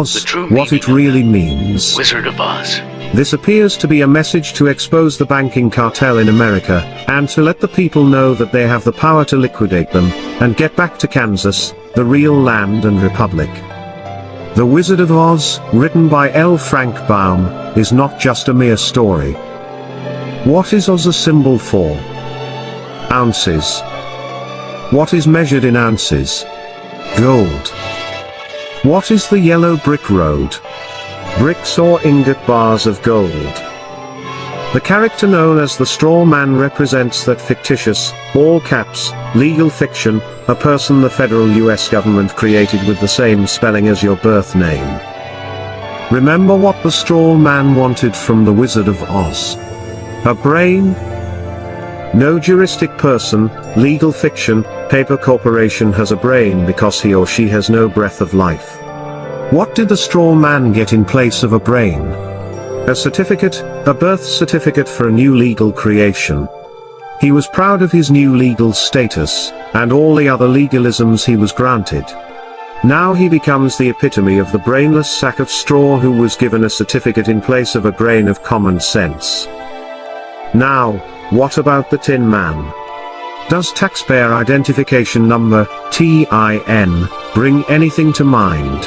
The true what it meaning of really means. Wizard of Oz. This appears to be a message to expose the banking cartel in America, and to let the people know that they have the power to liquidate them, and get back to Kansas, the real land and republic. The Wizard of Oz, written by L. Frank Baum, is not just a mere story. What is Oz a symbol for? Ounces. What is measured in ounces? Gold. What is the yellow brick road? Bricks or ingot bars of gold. The character known as the Straw Man represents that fictitious, all caps, legal fiction, a person the federal US government created with the same spelling as your birth name. Remember what the Straw Man wanted from the Wizard of Oz? A brain? No juristic person, legal fiction, paper corporation has a brain because he or she has no breath of life. What did the Straw Man get in place of a brain? A certificate, a birth certificate for a new legal creation. He was proud of his new legal status, and all the other legalisms he was granted. Now he becomes the epitome of the brainless sack of straw who was given a certificate in place of a grain of common sense. Now, what about the Tin Man? Does taxpayer identification number, TIN, bring anything to mind?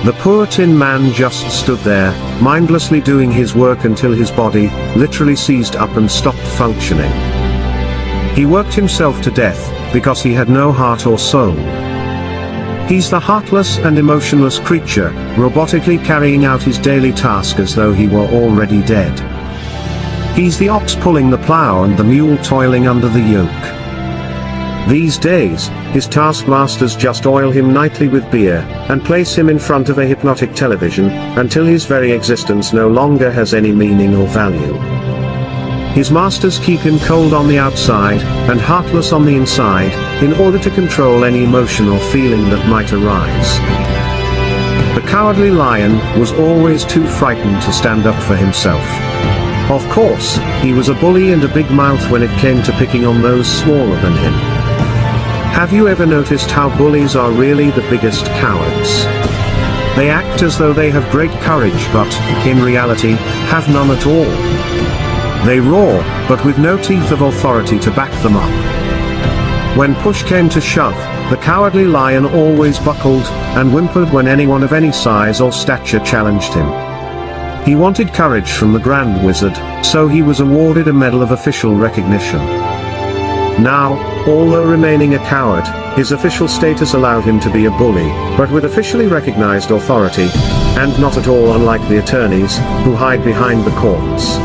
The poor Tin Man just stood there, mindlessly doing his work until his body, literally seized up and stopped functioning. He worked himself to death, because he had no heart or soul. He's the heartless and emotionless creature, robotically carrying out his daily task as though he were already dead. He's the ox pulling the plow and the mule toiling under the yoke. These days, his taskmasters just oil him nightly with beer, and place him in front of a hypnotic television, until his very existence no longer has any meaning or value. His masters keep him cold on the outside, and heartless on the inside, in order to control any emotion or feeling that might arise. The Cowardly Lion was always too frightened to stand up for himself. Of course, he was a bully and a big mouth when it came to picking on those smaller than him. Have you ever noticed how bullies are really the biggest cowards? They act as though they have great courage but, in reality, have none at all. They roar, but with no teeth of authority to back them up. When push came to shove, the Cowardly Lion always buckled, and whimpered when anyone of any size or stature challenged him. He wanted courage from the Grand Wizard, so he was awarded a medal of official recognition. Now, although remaining a coward, his official status allowed him to be a bully, but with officially recognized authority, and not at all unlike the attorneys, who hide behind the courts.